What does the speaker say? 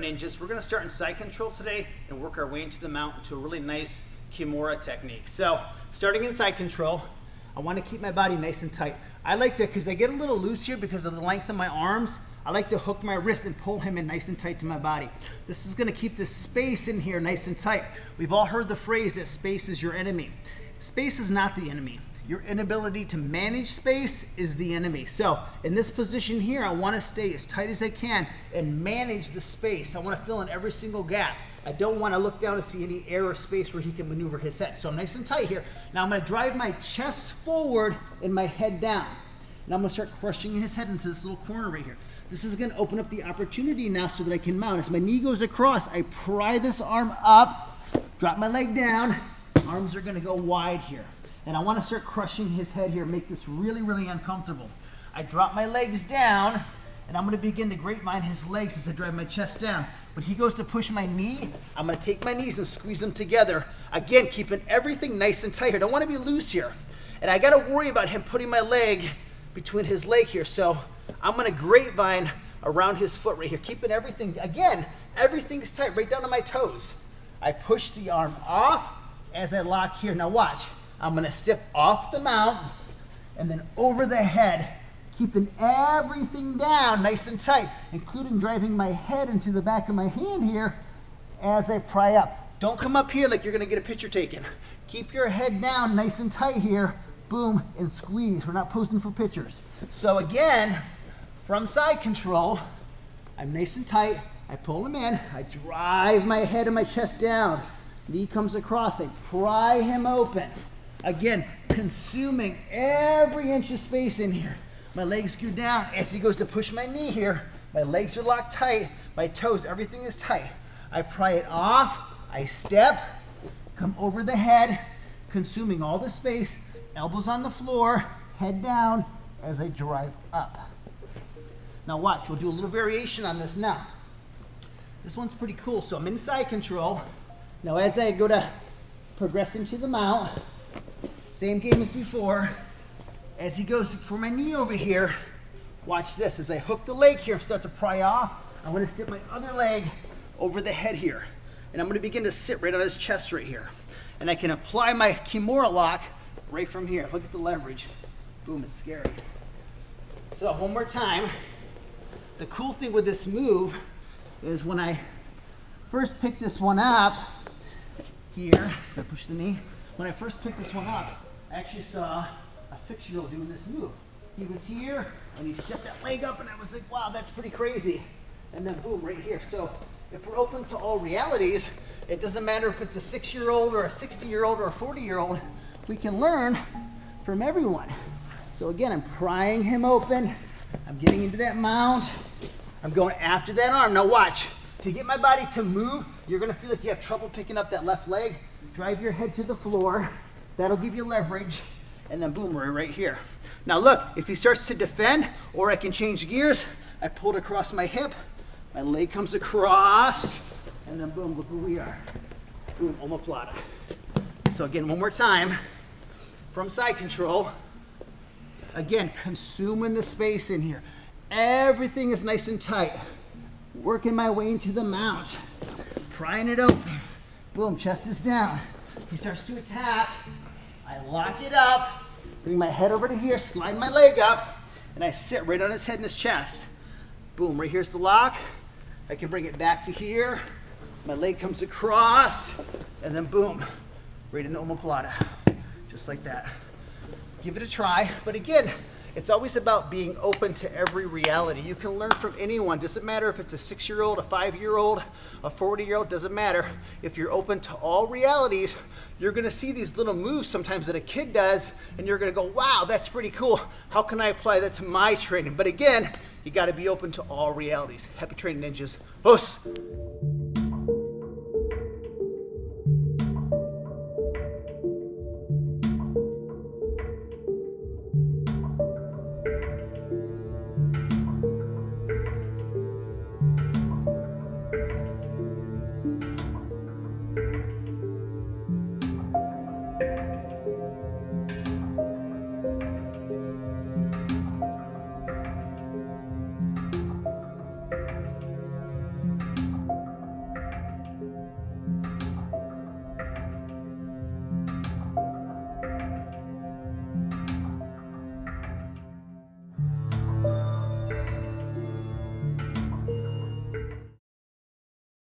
ninjas? We're going to start in side control today and work our way into the mount into a really nice Kimura technique. So starting in side control, I want to keep my body nice and tight. I like to, because I get a little loose here because of the length of my arms, I like to hook my wrist and pull him in nice and tight to my body. This is going to keep this space in here nice and tight. We've all heard the phrase that space is your enemy. Space is not the enemy. Your inability to manage space is the enemy. So in this position here, I want to stay as tight as I can and manage the space. I want to fill in every single gap. I don't want to look down and see any air or space where he can maneuver his head. So I'm nice and tight here. Now I'm going to drive my chest forward and my head down. And I'm going to start crushing his head into this little corner right here. This is going to open up the opportunity now so that I can mount. As my knee goes across, I pry this arm up, drop my leg down. Arms are going to go wide here. And I want to start crushing his head here, make this really, really uncomfortable. I drop my legs down, and I'm going to begin to grapevine his legs as I drive my chest down. When he goes to push my knee, I'm going to take my knees and squeeze them together. Again, keeping everything nice and tight here. I don't want to be loose here. And I got to worry about him putting my leg between his leg here. So I'm going to grapevine around his foot right here, keeping everything, again, everything's tight, right down to my toes. I push the arm off as I lock here. Now watch. I'm going to step off the mount and then over the head, keeping everything down nice and tight, including driving my head into the back of my hand here as I pry up. Don't come up here like you're going to get a picture taken. Keep your head down nice and tight here, boom, and squeeze. We're not posing for pictures. So again, from side control, I'm nice and tight. I pull him in. I drive my head and my chest down. Knee comes across. I pry him open. Again, consuming every inch of space in here. My legs go down. As he goes to push my knee here, my legs are locked tight. My toes, everything is tight. I pry it off. I step, come over the head, consuming all the space. Elbows on the floor, head down as I drive up. Now watch, we'll do a little variation on this now. This one's pretty cool. So I'm in side control. Now as I go to progress into the mount, same game as before. As he goes for my knee over here, watch this. As I hook the leg here and start to pry off, I'm going to step my other leg over the head here. And I'm going to begin to sit right on his chest right here. And I can apply my Kimura lock right from here. Look at the leverage. Boom, it's scary. So one more time. The cool thing with this move is when I first pick this one up, here, I push the knee. When I first picked this one up, I actually saw a 6-year-old doing this move. He was here, and he stepped that leg up, and I was like, wow, that's pretty crazy. And then boom, right here. So if we're open to all realities, it doesn't matter if it's a 6-year-old or a 60-year-old or a 40-year-old, we can learn from everyone. So again, I'm prying him open. I'm getting into that mount. I'm going after that arm. Now watch. To get my body to move, you're going to feel like you have trouble picking up that left leg. Drive your head to the floor. That'll give you leverage. And then boom, we're right here. Now look, if he starts to defend, or I can change gears, I pulled across my hip. My leg comes across. And then boom, look where we are. Boom, omoplata. So again, one more time. From side control. Again, consuming the space in here. Everything is nice and tight. Working my way into the mount. Prying it open. Boom, chest is down. He starts to attack. I lock it up. Bring my head over to here, slide my leg up, and I sit right on his head and his chest. Boom, right here's the lock. I can bring it back to here. My leg comes across, and then boom, right into omoplata. Just like that. Give it a try. But again, it's always about being open to every reality. You can learn from anyone. Doesn't matter if it's a 6-year-old, a 5-year-old, a 40-year-old, doesn't matter. If you're open to all realities, you're gonna see these little moves sometimes that a kid does, and you're gonna go, wow, that's pretty cool. How can I apply that to my training? But again, you gotta be open to all realities. Happy training, ninjas. Os!